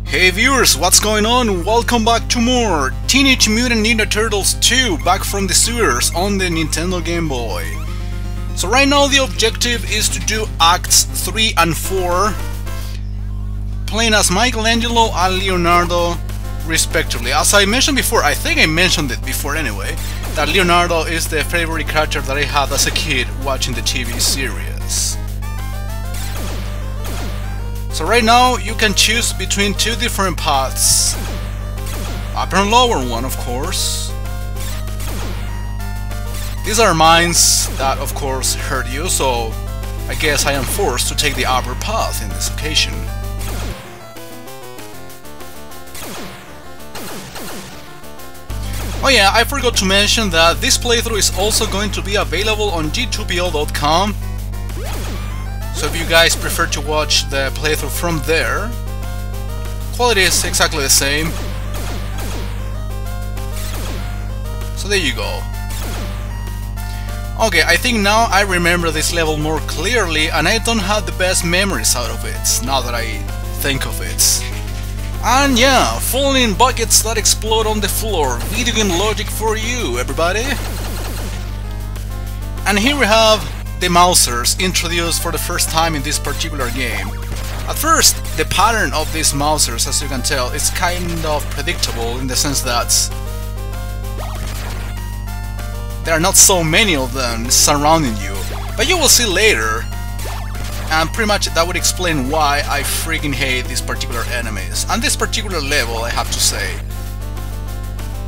Hey viewers, what's going on? Welcome back to more Teenage Mutant Ninja Turtles 2 back from the sewers on the Nintendo Game Boy. So right now the objective is to do Acts 3 and 4, playing as Michelangelo and Leonardo respectively. As I mentioned before, I think I mentioned it before anyway, that Leonardo is the favorite character that I had as a kid watching the TV series. So right now you can choose between two different paths. Upper and lower one, of course. These are mines that of course hurt you, so I guess I am forced to take the upper path in this occasion. Oh yeah, I forgot to mention that this playthrough is also going to be available on g2pl.com. So if you guys prefer to watch the playthrough from there, quality is exactly the same. So there you go. Okay, I think now I remember this level more clearly and I don't have the best memories out of it, now that I think of it. And yeah, falling in buckets that explode on the floor, video game logic for you, everybody. And here we have the Mousers introduced for the first time in this particular game. At first, the pattern of these Mousers, as you can tell, is kind of predictable in the sense that there are not so many of them surrounding you, but you will see later, and pretty much that would explain why I freaking hate these particular enemies. And this particular level, I have to say,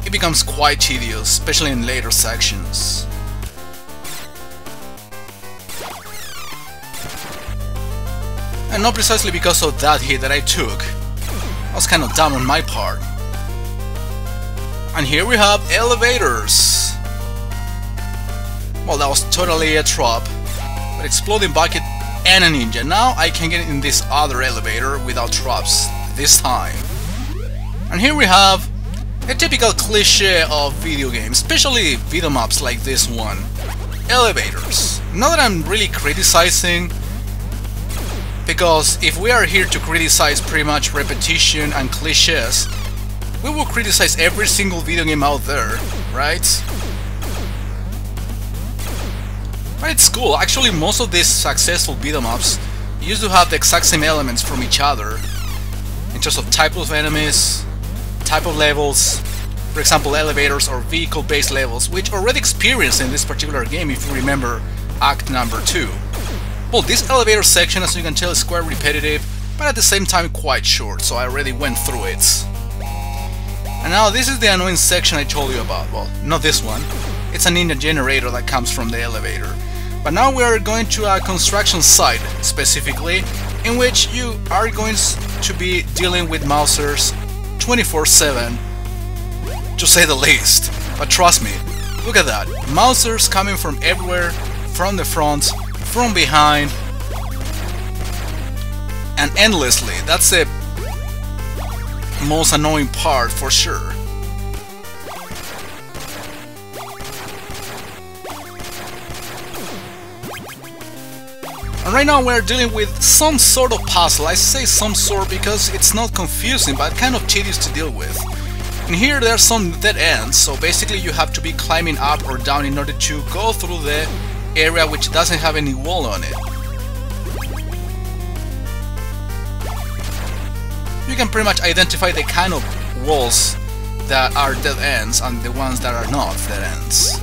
it becomes quite tedious, especially in later sections. And not precisely because of that hit that I took. That was kind of dumb on my part. And here we have elevators. Well, that was totally a trap. But exploding bucket and a ninja. Now I can get in this other elevator without traps this time. And here we have a typical cliche of video games, especially beat 'em ups like this one. Elevators. Not that I'm really criticizing, because if we are here to criticize pretty much repetition and cliches, we will criticize every single video game out there, right? But it's cool. Actually, most of these successful beat-em-ups used to have the exact same elements from each other in terms of type of enemies, type of levels, for example elevators or vehicle-based levels, which already experienced in this particular game if you remember Act number 2. Well, this elevator section, as you can tell, is quite repetitive, but at the same time quite short, so I already went through it. And now this is the annoying section I told you about. Well, not this one. It's a ninja generator that comes from the elevator. But now we are going to a construction site, specifically, in which you are going to be dealing with Mousers 24/7, to say the least. But trust me, look at that. Mousers coming from everywhere, from the front, from behind, and endlessly. That's the most annoying part for sure. And right now we're dealing with some sort of puzzle. I say some sort because it's not confusing, but kind of tedious to deal with. And here there are some dead ends, so basically you have to be climbing up or down in order to go through the area which doesn't have any wall on it. You can pretty much identify the kind of walls that are dead ends and the ones that are not dead ends.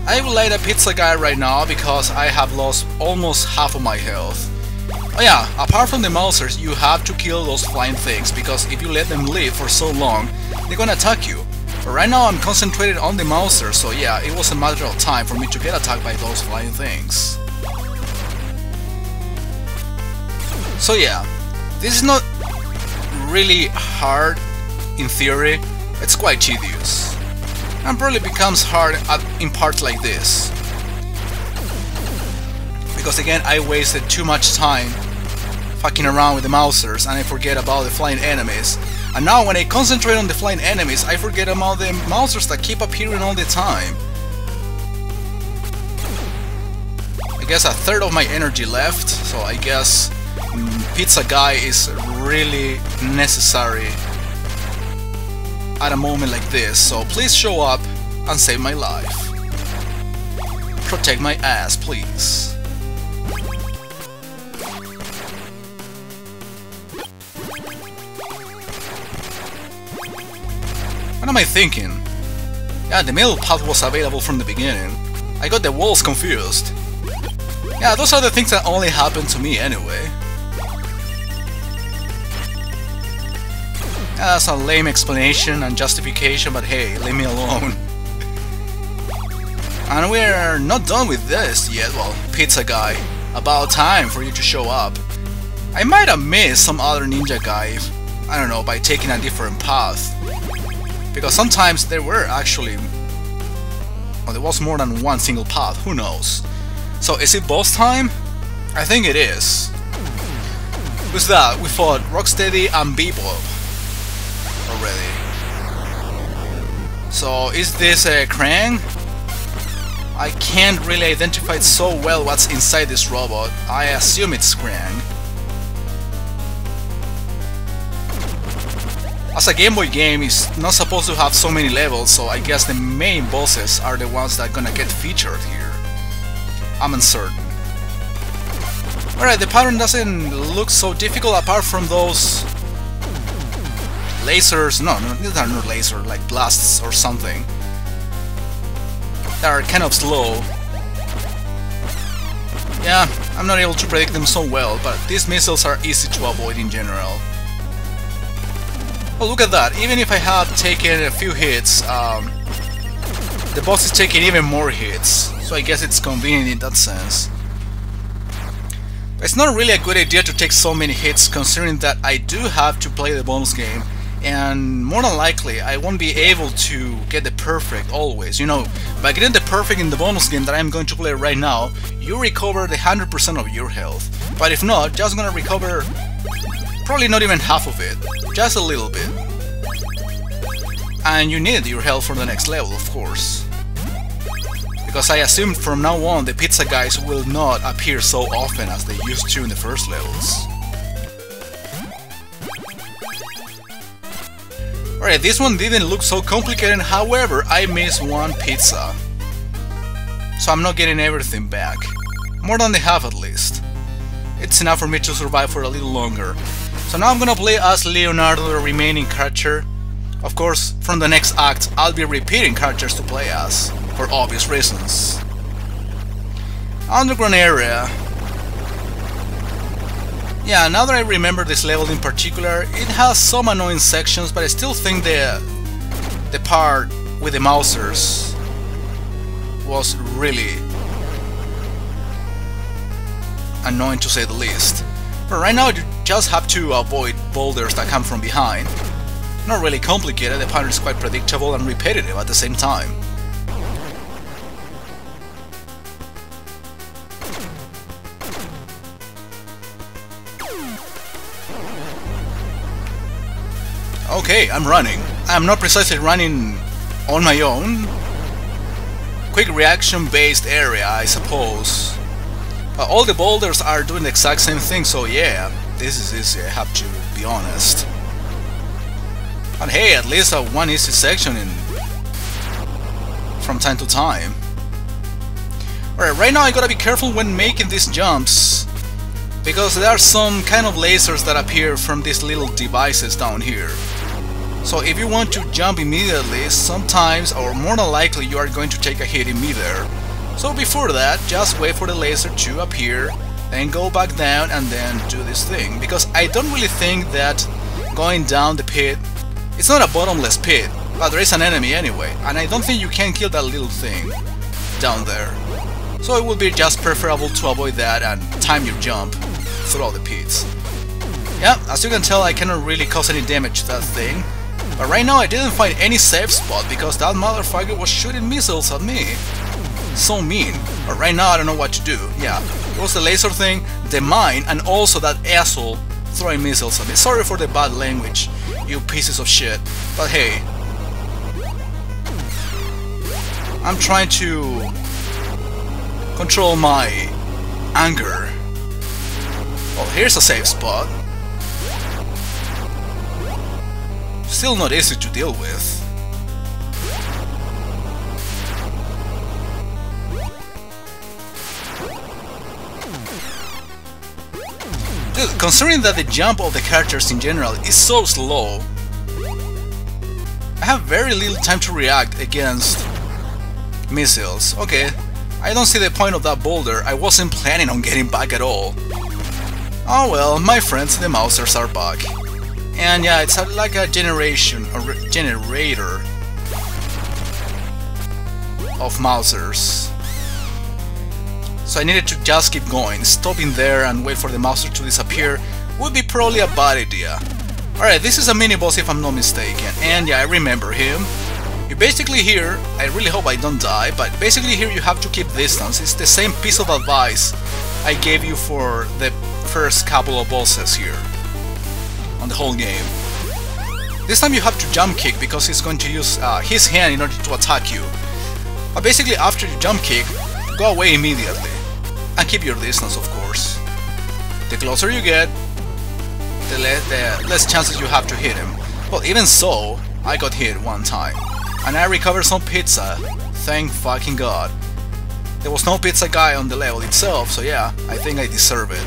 I will light a pizza guy right now because I have lost almost half of my health. Oh yeah, apart from the Mousers, you have to kill those flying things, because if you let them live for so long, they're gonna attack you. But right now I'm concentrated on the Mouser, so yeah, it was a matter of time for me to get attacked by those flying things. So yeah, this is not really hard in theory, it's quite tedious. And probably becomes hard in parts like this. Because again, I wasted too much time fucking around with the Mousers and I forget about the flying enemies. And now when I concentrate on the flying enemies, I forget about the Mousers that keep appearing all the time. I guess a third of my energy left, so I guess pizza guy is really necessary at a moment like this, so please show up and save my life. Protect my ass, please. What am I thinking? Yeah, the middle path was available from the beginning. I got the walls confused. Yeah, those are the things that only happen to me anyway. Yeah, that's a lame explanation and justification, but hey, leave me alone. And we're not done with this yet. Well, pizza guy, about time for you to show up. I might have missed some other ninja guy, I don't know, by taking a different path. Because sometimes there were actually... well, there was more than one single path, who knows. So is it boss time? I think it is. With that, we fought Rocksteady and Bebop already. So is this a Krang? I can't really identify so well what's inside this robot. I assume it's Krang. As a Game Boy game, it's not supposed to have so many levels, so I guess the main bosses are the ones that are gonna get featured here. I'm uncertain. Alright, the pattern doesn't look so difficult apart from those lasers. No, these are not lasers, like blasts or something. They are kind of slow. Yeah, I'm not able to predict them so well, but these missiles are easy to avoid in general. Oh, look at that, even if I have taken a few hits, the boss is taking even more hits, so I guess it's convenient in that sense. But it's not really a good idea to take so many hits, considering that I do have to play the bonus game, and more than likely I won't be able to get the perfect always. You know, by getting the perfect in the bonus game that I'm going to play right now, you recover the 100% of your health, but if not, just gonna recover probably not even half of it, just a little bit. And you need your health for the next level, of course. Because I assume from now on the pizza guys will not appear so often as they used to in the first levels. Alright, this one didn't look so complicated, however, I missed one pizza. So I'm not getting everything back. More than the half at least. It's enough for me to survive for a little longer. So now I'm gonna play as Leonardo, the remaining character. Of course, from the next act, I'll be repeating characters to play as, for obvious reasons. Underground area. Yeah, now that I remember this level in particular, it has some annoying sections, but I still think the part with the mousers was really annoying to say the least. But right now you just have to avoid boulders that come from behind. Not really complicated, the pattern is quite predictable and repetitive at the same time. Okay, I'm running. I'm not precisely running on my own. Quick reaction based area, I suppose. All the boulders are doing the exact same thing, so yeah, this is easy, I have to be honest. But hey, at least one easy section from time to time. Alright, right now I gotta be careful when making these jumps, because there are some kind of lasers that appear from these little devices down here. So if you want to jump immediately, sometimes, or more than likely, you are going to take a hit in midair. So before that, just wait for the laser to appear, then go back down and then do this thing. Because I don't really think that going down the pit, it's not a bottomless pit, but there is an enemy anyway, and I don't think you can kill that little thing down there. So it would be just preferable to avoid that and time your jump through all the pits. Yeah, as you can tell, I cannot really cause any damage to that thing. But right now I didn't find any safe spot because that motherfucker was shooting missiles at me. So mean. But right now I don't know what to do. Yeah, it was the laser thing, the mine, and also that asshole throwing missiles at me. Sorry for the bad language, you pieces of shit. But hey, I'm trying to control my anger. Well, here's a safe spot. Still not easy to deal with. Dude, considering that the jump of the characters in general is so slow, I have very little time to react against missiles. Okay, I don't see the point of that boulder. I wasn't planning on getting back at all. Oh well, my friends, the Mousers are back. And yeah, it's like a generator of Mousers. So I needed to just keep going. Stopping there and wait for the Mouser to disappear would be probably a bad idea. Alright, this is a mini-boss if I'm not mistaken. And yeah, I remember him. You basically here, I really hope I don't die, but basically here you have to keep distance. It's the same piece of advice I gave you for the first couple of bosses here on the whole game. This time you have to jump kick because he's going to use his hand in order to attack you. But basically after you jump kick, go away immediately. And keep your distance, of course. The closer you get, the less chances you have to hit him. Well, even so, I got hit one time. And I recovered some pizza. Thank fucking god. There was no pizza guy on the level itself, so yeah, I think I deserve it.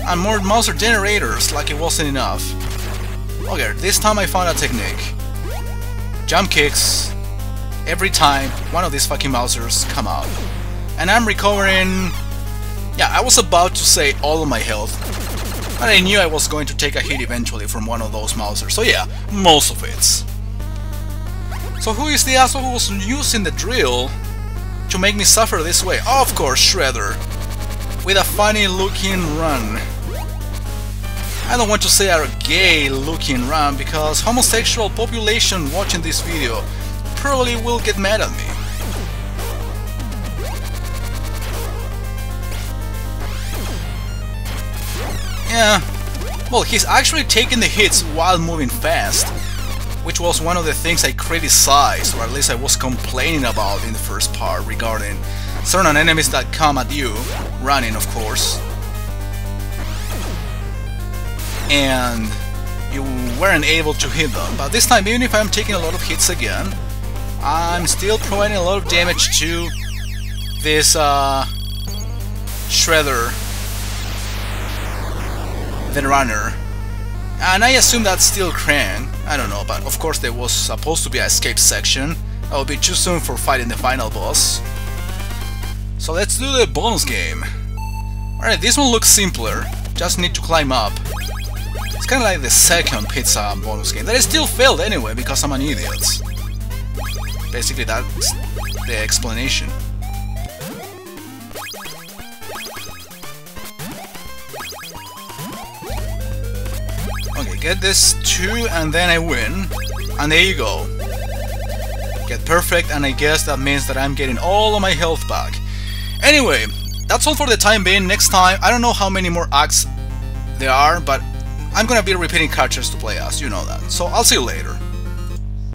And more Mouser generators, like it wasn't enough. Okay, this time I found a technique. Jump kicks. Every time one of these fucking Mousers come out. And I'm recovering... Yeah, I was about to say all of my health. But I knew I was going to take a hit eventually from one of those Mousers. So yeah, most of it. So who is the asshole who was using the drill to make me suffer this way? Oh, of course, Shredder. With a funny looking run. I don't want to say a gay looking run because homosexual population watching this video probably will get mad at me. Yeah, well, he's actually taking the hits while moving fast, which was one of the things I criticized, or at least I was complaining about in the first part regarding certain enemies that come at you, running of course, and you weren't able to hit them. But this time, even if I'm taking a lot of hits again, I'm still providing a lot of damage to this Shredder, the runner. And I assume that's still Krang. I don't know, but of course there was supposed to be an escape section. That would be too soon for fighting the final boss. So let's do the bonus game. Alright, this one looks simpler. Just need to climb up. It's kinda like the second pizza bonus game. That I still failed anyway because I'm an idiot. Basically that's the explanation. Okay, get this 2 and then I win. And there you go. Get perfect, and I guess that means that I'm getting all of my health back. Anyway, that's all for the time being. Next time, I don't know how many more acts there are, but I'm gonna be repeating characters to play as, you know that. So I'll see you later.